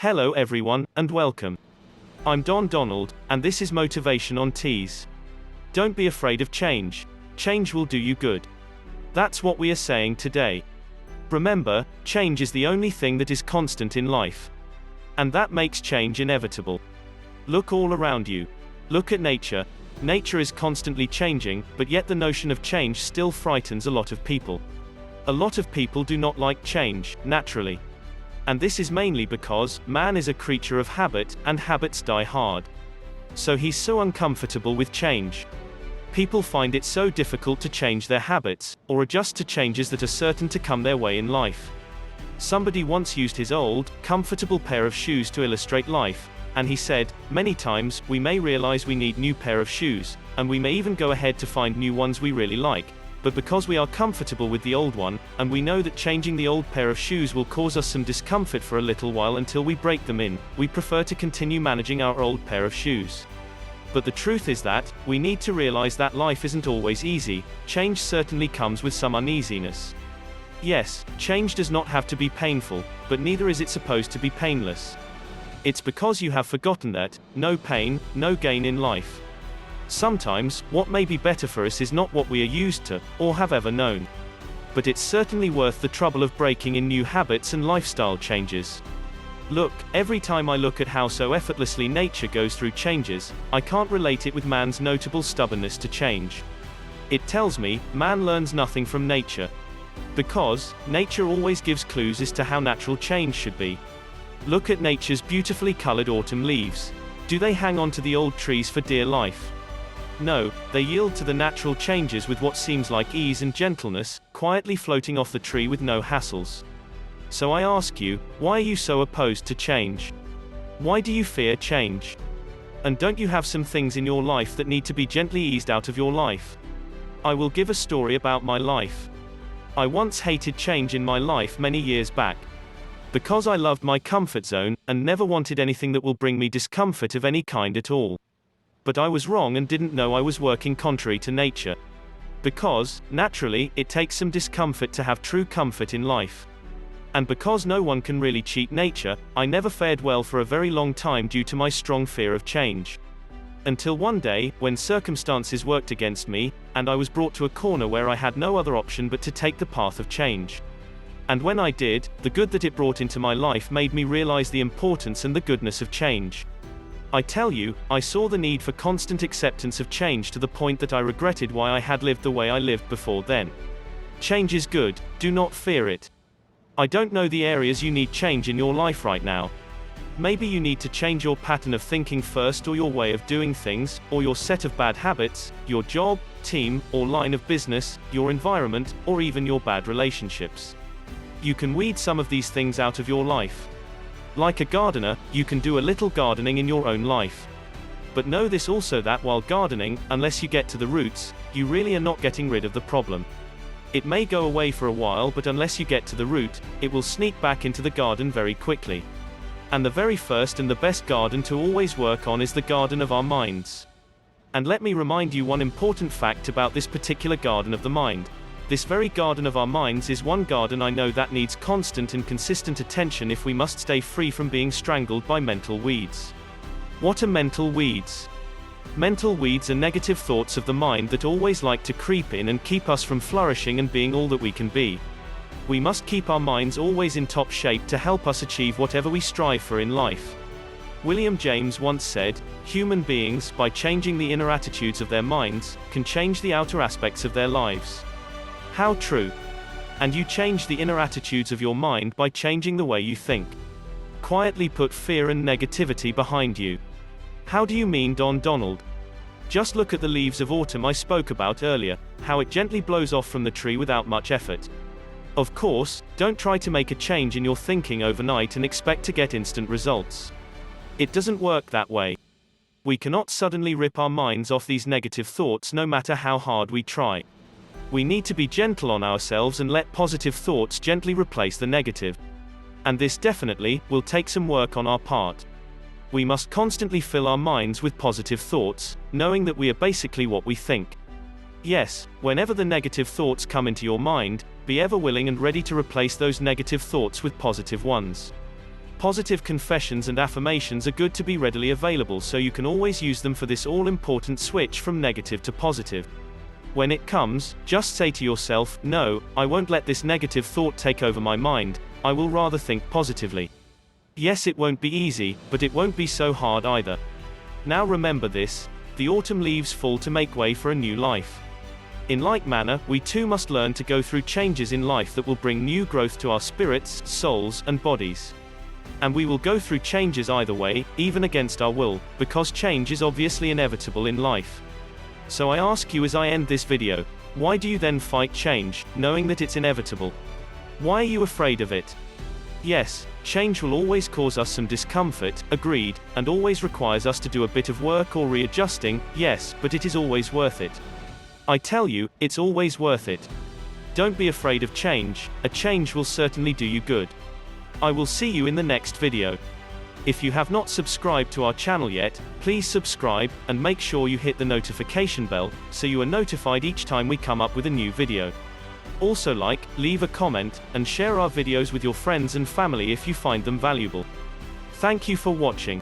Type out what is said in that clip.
Hello everyone, and welcome. I'm Don Donald, and this is Motivation on Tees. Don't be afraid of change. Change will do you good. That's what we are saying today. Remember, change is the only thing that is constant in life. And that makes change inevitable. Look all around you. Look at nature. Nature is constantly changing, but yet the notion of change still frightens a lot of people. A lot of people do not like change, naturally. And this is mainly because man is a creature of habit, and habits die hard. So he's so uncomfortable with change. People find it so difficult to change their habits, or adjust to changes that are certain to come their way in life. Somebody once used his old, comfortable pair of shoes to illustrate life, and he said, many times, we may realize we need new pair of shoes, and we may even go ahead to find new ones we really like. But because we are comfortable with the old one, and we know that changing the old pair of shoes will cause us some discomfort for a little while until we break them in, we prefer to continue managing our old pair of shoes. But the truth is that, we need to realize that life isn't always easy. Change certainly comes with some uneasiness. Yes, change does not have to be painful, but neither is it supposed to be painless. It's because you have forgotten that, no pain, no gain in life. Sometimes, what may be better for us is not what we are used to, or have ever known. But it's certainly worth the trouble of breaking in new habits and lifestyle changes. Look, every time I look at how so effortlessly nature goes through changes, I can't relate it with man's notable stubbornness to change. It tells me, man learns nothing from nature. Because, nature always gives clues as to how natural change should be. Look at nature's beautifully colored autumn leaves. Do they hang on to the old trees for dear life? No, they yield to the natural changes with what seems like ease and gentleness, quietly floating off the tree with no hassles. So I ask you, why are you so opposed to change? Why do you fear change? And don't you have some things in your life that need to be gently eased out of your life? I will give a story about my life. I once hated change in my life many years back. Because I loved my comfort zone, and never wanted anything that will bring me discomfort of any kind at all. But I was wrong and didn't know I was working contrary to nature. Because, naturally, it takes some discomfort to have true comfort in life. And because no one can really cheat nature, I never fared well for a very long time due to my strong fear of change. Until one day, when circumstances worked against me, and I was brought to a corner where I had no other option but to take the path of change. And when I did, the good that it brought into my life made me realize the importance and the goodness of change. I tell you, I saw the need for constant acceptance of change to the point that I regretted why I had lived the way I lived before then. Change is good, do not fear it. I don't know the areas you need change in your life right now. Maybe you need to change your pattern of thinking first, or your way of doing things, or your set of bad habits, your job, team, or line of business, your environment, or even your bad relationships. You can weed some of these things out of your life. Like a gardener, you can do a little gardening in your own life. But know this also, that while gardening, unless you get to the roots, you really are not getting rid of the problem. It may go away for a while, but unless you get to the root, it will sneak back into the garden very quickly. And the very first and the best garden to always work on is the garden of our minds. And let me remind you one important fact about this particular garden of the mind. This very garden of our minds is one garden I know that needs constant and consistent attention if we must stay free from being strangled by mental weeds. What are mental weeds? Mental weeds are negative thoughts of the mind that always like to creep in and keep us from flourishing and being all that we can be. We must keep our minds always in top shape to help us achieve whatever we strive for in life. William James once said, human beings, by changing the inner attitudes of their minds, can change the outer aspects of their lives. How true. And you change the inner attitudes of your mind by changing the way you think. Quietly put fear and negativity behind you. How do you mean, Don Donald? Just look at the leaves of autumn I spoke about earlier, how it gently blows off from the tree without much effort. Of course, don't try to make a change in your thinking overnight and expect to get instant results. It doesn't work that way. We cannot suddenly rip our minds off these negative thoughts no matter how hard we try. We need to be gentle on ourselves and let positive thoughts gently replace the negative. And this definitely will take some work on our part. We must constantly fill our minds with positive thoughts, knowing that we are basically what we think. Yes, whenever the negative thoughts come into your mind, be ever willing and ready to replace those negative thoughts with positive ones. Positive confessions and affirmations are good to be readily available, so you can always use them for this all-important switch from negative to positive. When it comes, just say to yourself, "No, I won't let this negative thought take over my mind, I will rather think positively." Yes, it won't be easy, but it won't be so hard either. Now remember this: the autumn leaves fall to make way for a new life. In like manner, we too must learn to go through changes in life that will bring new growth to our spirits, souls, and bodies. And we will go through changes either way, even against our will, because change is obviously inevitable in life. So I ask you as I end this video, why do you then fight change, knowing that it's inevitable? Why are you afraid of it? Yes, change will always cause us some discomfort, agreed, and always requires us to do a bit of work or readjusting, yes, but it is always worth it. I tell you, it's always worth it. Don't be afraid of change, a change will certainly do you good. I will see you in the next video. If you have not subscribed to our channel yet, please subscribe, and make sure you hit the notification bell, so you are notified each time we come up with a new video. Also like, leave a comment, and share our videos with your friends and family if you find them valuable. Thank you for watching.